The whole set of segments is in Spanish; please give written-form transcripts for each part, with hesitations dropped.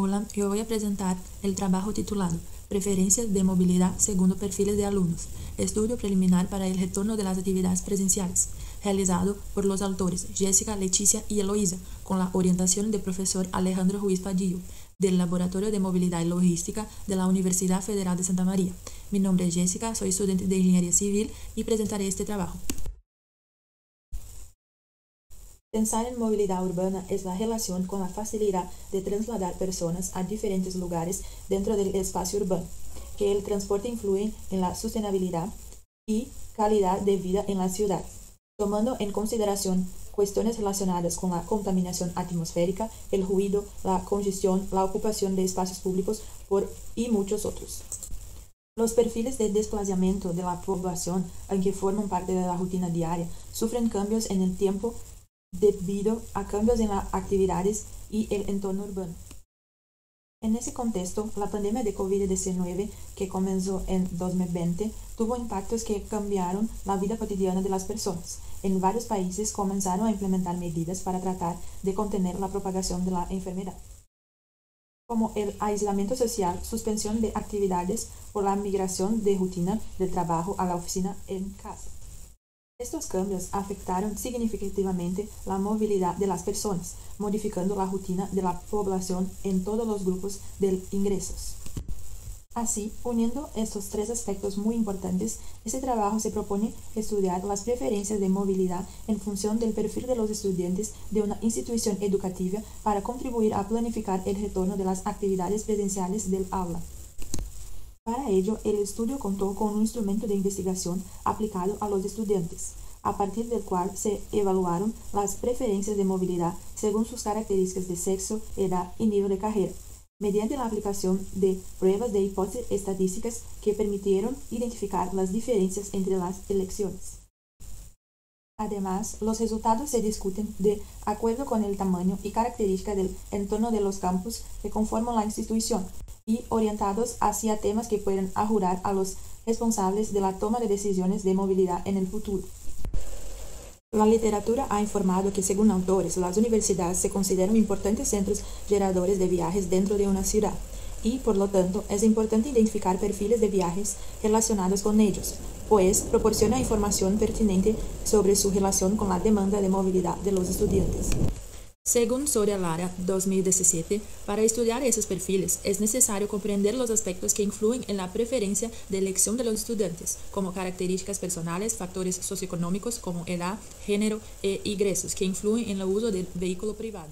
Hola, yo voy a presentar el trabajo titulado Preferencias de movilidad según perfiles de alumnos, estudio preliminar para el retorno de las actividades presenciales, realizado por los autores Jessica, Leticia y Eloísa, con la orientación del profesor Alejandro Ruiz Padillo, del Laboratorio de Movilidad y Logística de la Universidad Federal de Santa María. Mi nombre es Jessica, soy estudiante de Ingeniería Civil y presentaré este trabajo. Pensar en movilidad urbana es la relación con la facilidad de trasladar personas a diferentes lugares dentro del espacio urbano, que el transporte influye en la sostenibilidad y calidad de vida en la ciudad, tomando en consideración cuestiones relacionadas con la contaminación atmosférica, el ruido, la congestión, la ocupación de espacios públicos y muchos otros. Los perfiles de desplazamiento de la población, aunque forman parte de la rutina diaria, sufren cambios en el tiempo debido a cambios en las actividades y el entorno urbano. En ese contexto, la pandemia de COVID-19, que comenzó en 2020, tuvo impactos que cambiaron la vida cotidiana de las personas. En varios países comenzaron a implementar medidas para tratar de contener la propagación de la enfermedad, como el aislamiento social, suspensión de actividades o la migración de rutina del trabajo a la oficina en casa. Estos cambios afectaron significativamente la movilidad de las personas, modificando la rutina de la población en todos los grupos de ingresos. Así, uniendo estos tres aspectos muy importantes, este trabajo se propone estudiar las preferencias de movilidad en función del perfil de los estudiantes de una institución educativa para contribuir a planificar el retorno de las actividades presenciales del aula. Para ello, el estudio contó con un instrumento de investigación aplicado a los estudiantes, a partir del cual se evaluaron las preferencias de movilidad según sus características de sexo, edad y nivel de carrera, mediante la aplicación de pruebas de hipótesis estadísticas que permitieron identificar las diferencias entre las elecciones. Además, los resultados se discuten de acuerdo con el tamaño y características del entorno de los campus que conforman la institución, y orientados hacia temas que pueden ayudar a los responsables de la toma de decisiones de movilidad en el futuro. La literatura ha informado que, según autores, las universidades se consideran importantes centros generadores de viajes dentro de una ciudad, y, por lo tanto, es importante identificar perfiles de viajes relacionados con ellos, pues proporciona información pertinente sobre su relación con la demanda de movilidad de los estudiantes. Según Soria Lara, 2017, para estudiar esos perfiles es necesario comprender los aspectos que influyen en la preferencia de elección de los estudiantes, como características personales, factores socioeconómicos como edad, género e ingresos, que influyen en el uso del vehículo privado.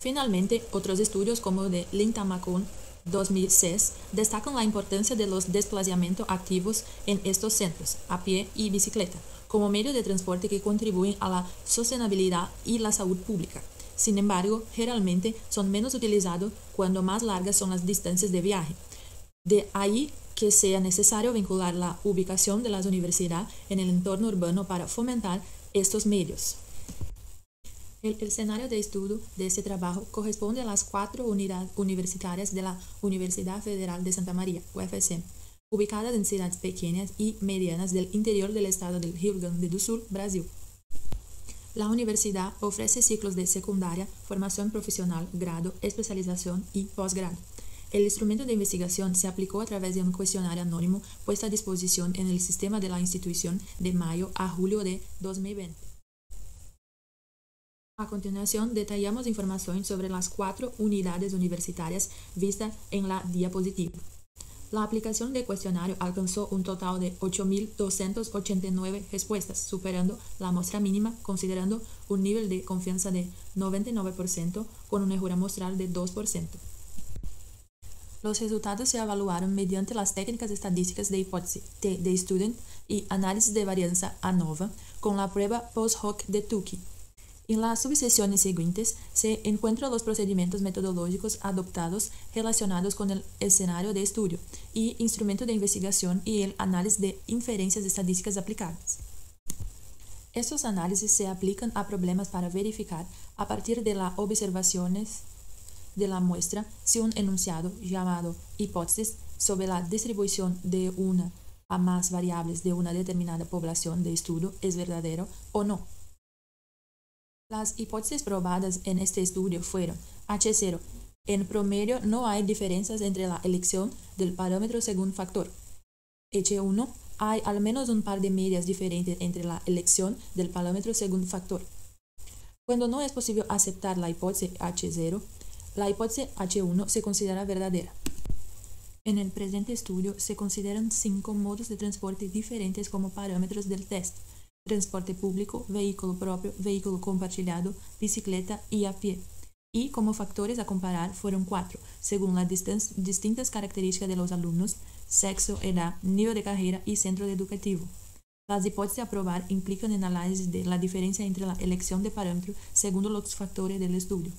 Finalmente, otros estudios como de Lintamacón 2006 destacan la importancia de los desplazamientos activos en estos centros, a pie y bicicleta, como medio de transporte que contribuyen a la sostenibilidad y la salud pública. Sin embargo, generalmente son menos utilizados cuando más largas son las distancias de viaje. De ahí que sea necesario vincular la ubicación de las universidades en el entorno urbano para fomentar estos medios. El escenario de estudio de este trabajo corresponde a las 4 unidades universitarias de la Universidad Federal de Santa María, UFC, ubicadas en ciudades pequeñas y medianas del interior del estado del Rio Grande do Sul, Brasil. La universidad ofrece ciclos de secundaria, formación profesional, grado, especialización y posgrado. El instrumento de investigación se aplicó a través de un cuestionario anónimo puesto a disposición en el sistema de la institución de mayo a julio de 2020. A continuación, detallamos información sobre las 4 unidades universitarias vistas en la diapositiva. La aplicación del cuestionario alcanzó un total de 8.289 respuestas, superando la muestra mínima, considerando un nivel de confianza de 99% con una mejora muestral de 2%. Los resultados se evaluaron mediante las técnicas estadísticas de hipótesis de student y análisis de varianza ANOVA con la prueba post-hoc de Tukey. En las subsesiones siguientes se encuentran los procedimientos metodológicos adoptados relacionados con el escenario de estudio y instrumento de investigación y el análisis de inferencias estadísticas aplicadas. Estos análisis se aplican a problemas para verificar, a partir de las observaciones de la muestra, si un enunciado llamado hipótesis sobre la distribución de una a más variables de una determinada población de estudio es verdadero o no. Las hipótesis probadas en este estudio fueron H0. En promedio no hay diferencias entre la elección del parámetro según factor. H1. Hay al menos un par de medias diferentes entre la elección del parámetro según factor. Cuando no es posible aceptar la hipótesis H0, la hipótesis H1 se considera verdadera. En el presente estudio se consideran 5 modos de transporte diferentes como parámetros del test: transporte público, vehículo propio, vehículo compartilhado, bicicleta y a pie. Y como factores a comparar fueron 4, según las distintas características de los alumnos: sexo, edad, nivel de carrera y centro educativo. Las hipótesis a probar implican el análisis de la diferencia entre la elección de parámetros según los factores del estudio.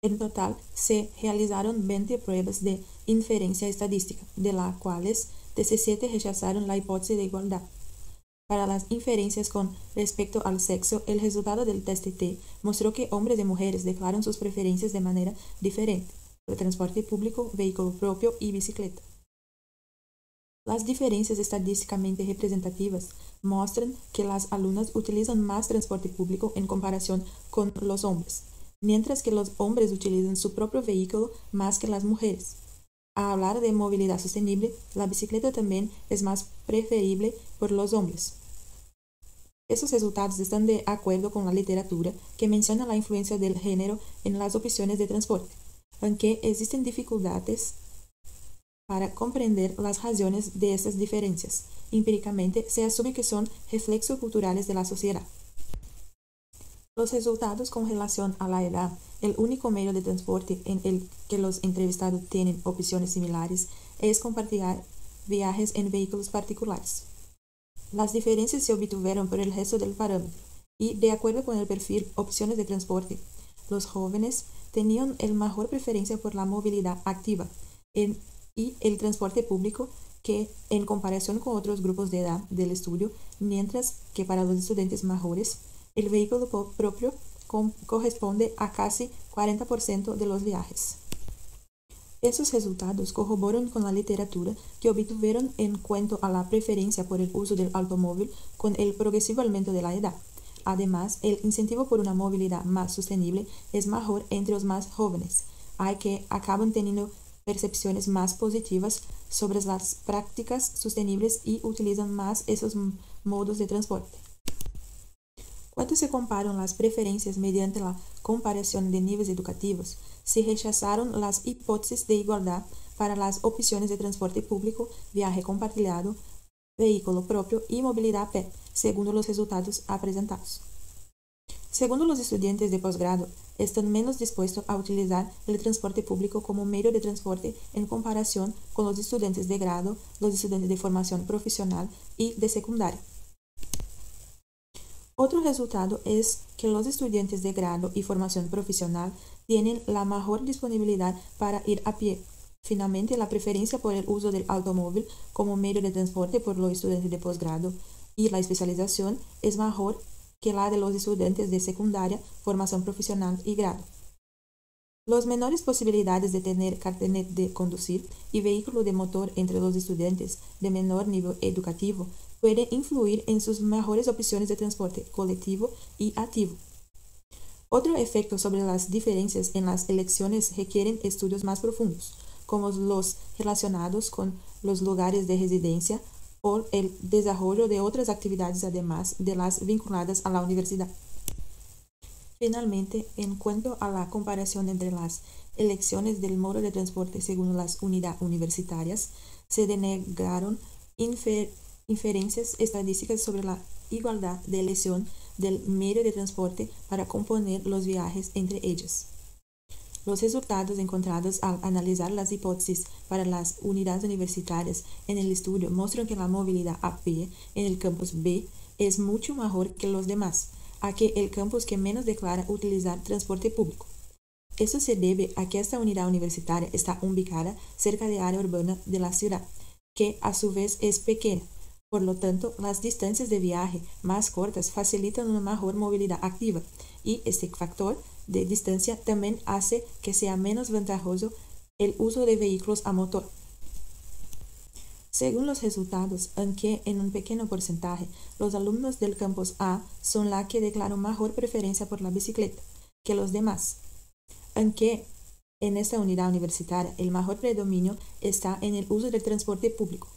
En total, se realizaron 20 pruebas de inferencia estadística, de las cuales 17 rechazaron la hipótesis de igualdad. Para las inferencias con respecto al sexo, el resultado del test T mostró que hombres y mujeres declaran sus preferencias de manera diferente por transporte público, vehículo propio y bicicleta. Las diferencias estadísticamente representativas muestran que las alumnas utilizan más transporte público en comparación con los hombres, mientras que los hombres utilizan su propio vehículo más que las mujeres. A hablar de movilidad sostenible, la bicicleta también es más preferible por los hombres. Esos resultados están de acuerdo con la literatura que menciona la influencia del género en las opciones de transporte, aunque existen dificultades para comprender las razones de estas diferencias. Empíricamente, se asume que son reflexos culturales de la sociedad. Los resultados con relación a la edad, el único medio de transporte en el que los entrevistados tienen opciones similares, es compartir viajes en vehículos particulares. Las diferencias se obtuvieron por el resto del parámetro, y de acuerdo con el perfil opciones de transporte, los jóvenes tenían el mejor preferencia por la movilidad activa y el transporte público que en comparación con otros grupos de edad del estudio, mientras que para los estudiantes mayores, el vehículo propio corresponde a casi 40% de los viajes. Esos resultados corroboran con la literatura que obtuvieron en cuanto a la preferencia por el uso del automóvil con el progresivo aumento de la edad. Además, el incentivo por una movilidad más sostenible es mejor entre los más jóvenes, hay que acaban teniendo percepciones más positivas sobre las prácticas sostenibles y utilizan más esos modos de transporte. Cuando se comparan las preferencias mediante la comparación de niveles educativos, se rechazaron las hipótesis de igualdad para las opciones de transporte público, viaje compartilhado, vehículo propio y movilidad a pé, según los resultados presentados. Según los estudiantes de posgrado, están menos dispuestos a utilizar el transporte público como medio de transporte en comparación con los estudiantes de grado, los estudiantes de formación profesional y de secundaria. Otro resultado es que los estudiantes de grado y formación profesional tienen la mejor disponibilidad para ir a pie. Finalmente, la preferencia por el uso del automóvil como medio de transporte por los estudiantes de posgrado y la especialización es mejor que la de los estudiantes de secundaria, formación profesional y grado. Las menores posibilidades de tener carnet de conducir y vehículo de motor entre los estudiantes de menor nivel educativo puede influir en sus mejores opciones de transporte colectivo y activo. Otro efecto sobre las diferencias en las elecciones requieren estudios más profundos, como los relacionados con los lugares de residencia o el desarrollo de otras actividades además de las vinculadas a la universidad. Finalmente, en cuanto a la comparación entre las elecciones del modo de transporte según las unidades universitarias, se denegaron inferencias estadísticas sobre la igualdad de elección del medio de transporte para componer los viajes entre ellas. Los resultados encontrados al analizar las hipótesis para las unidades universitarias en el estudio muestran que la movilidad a pie en el campus B es mucho mejor que los demás, a que el campus que menos declara utilizar transporte público. Eso se debe a que esta unidad universitaria está ubicada cerca de área urbana de la ciudad, que a su vez es pequeña. Por lo tanto, las distancias de viaje más cortas facilitan una mejor movilidad activa, y este factor de distancia también hace que sea menos ventajoso el uso de vehículos a motor. Según los resultados, aunque en un pequeño porcentaje, los alumnos del campus A son los que declaran mejor preferencia por la bicicleta que los demás. Aunque en esta unidad universitaria el mayor predominio está en el uso del transporte público.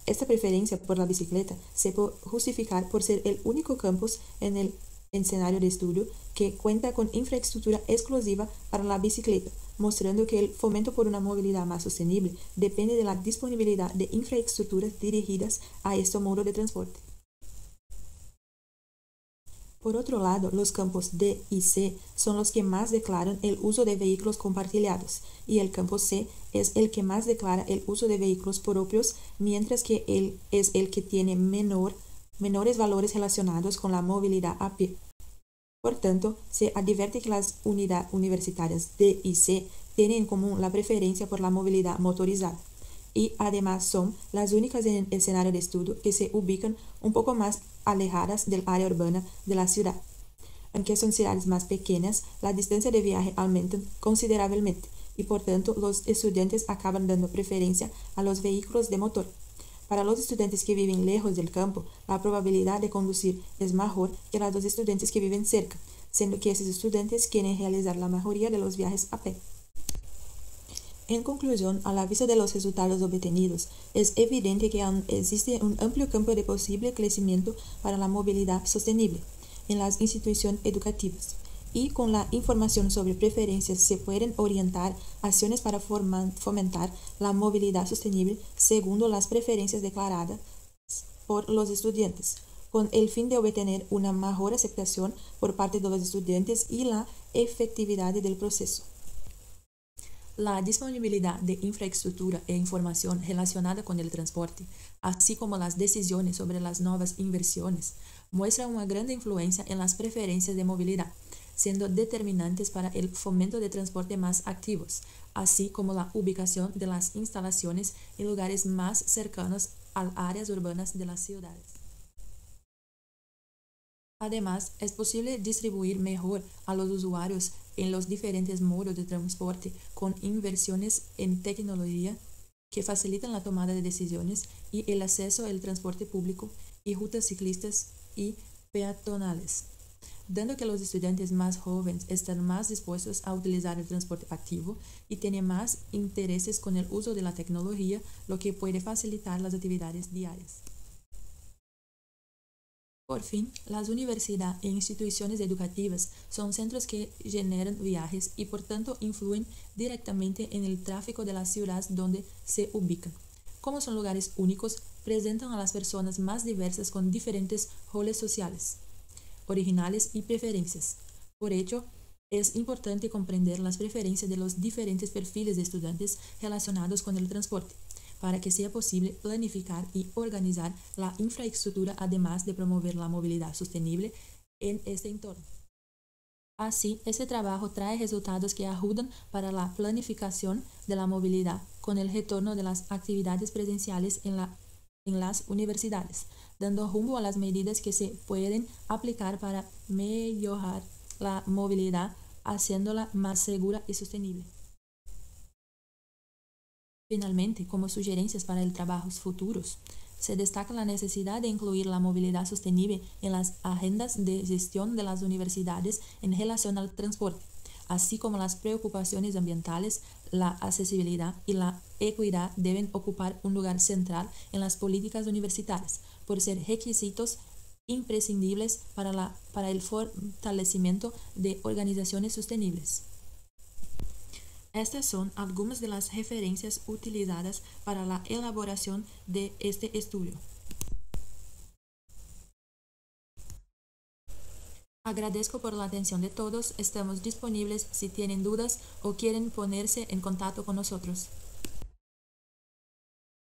Esta preferencia por la bicicleta se puede justificar por ser el único campus en el escenario de estudio que cuenta con infraestructura exclusiva para la bicicleta, mostrando que el fomento por una movilidad más sostenible depende de la disponibilidad de infraestructuras dirigidas a este modo de transporte. Por otro lado, los campos D y C son los que más declaran el uso de vehículos compartillados, y el campo C es el que más declara el uso de vehículos propios, mientras que él es el que tiene menores valores relacionados con la movilidad a pie. Por tanto, se advierte que las unidades universitarias D y C tienen en común la preferencia por la movilidad motorizada, y además son las únicas en el escenario de estudio que se ubican un poco más alejadas del área urbana de la ciudad. Aunque son ciudades más pequeñas, la distancia de viaje aumenta considerablemente y por tanto los estudiantes acaban dando preferencia a los vehículos de motor. Para los estudiantes que viven lejos del campo, la probabilidad de conducir es mejor que la de los estudiantes que viven cerca, siendo que esos estudiantes quieren realizar la mayoría de los viajes a pie. En conclusión, a la vista de los resultados obtenidos, es evidente que aún existe un amplio campo de posible crecimiento para la movilidad sostenible en las instituciones educativas, y con la información sobre preferencias se pueden orientar acciones para fomentar la movilidad sostenible según las preferencias declaradas por los estudiantes, con el fin de obtener una mejor aceptación por parte de los estudiantes y la efectividad del proceso. La disponibilidad de infraestructura e información relacionada con el transporte, así como las decisiones sobre las nuevas inversiones, muestran una gran influencia en las preferencias de movilidad, siendo determinantes para el fomento de transporte más activos, así como la ubicación de las instalaciones en lugares más cercanos a áreas urbanas de las ciudades. Además, es posible distribuir mejor a los usuarios en los diferentes modos de transporte con inversiones en tecnología que facilitan la tomada de decisiones y el acceso al transporte público y rutas ciclistas y peatonales, dando que los estudiantes más jóvenes están más dispuestos a utilizar el transporte activo y tienen más intereses con el uso de la tecnología, lo que puede facilitar las actividades diarias. Por fin, las universidades e instituciones educativas son centros que generan viajes y por tanto influyen directamente en el tráfico de las ciudades donde se ubican. Como son lugares únicos, presentan a las personas más diversas con diferentes roles sociales, originales y preferencias. Por ello, es importante comprender las preferencias de los diferentes perfiles de estudiantes relacionados con el transporte, para que sea posible planificar y organizar la infraestructura, además de promover la movilidad sostenible en este entorno. Así, este trabajo trae resultados que ayudan para la planificación de la movilidad con el retorno de las actividades presenciales en las universidades, dando rumbo a las medidas que se pueden aplicar para mejorar la movilidad, haciéndola más segura y sostenible. Finalmente, como sugerencias para el trabajos futuros, se destaca la necesidad de incluir la movilidad sostenible en las agendas de gestión de las universidades en relación al transporte, así como las preocupaciones ambientales, la accesibilidad y la equidad deben ocupar un lugar central en las políticas universitarias, por ser requisitos imprescindibles para el fortalecimiento de organizaciones sostenibles. Estas son algunas de las referencias utilizadas para la elaboración de este estudio. Agradezco por la atención de todos. Estamos disponibles si tienen dudas o quieren ponerse en contacto con nosotros.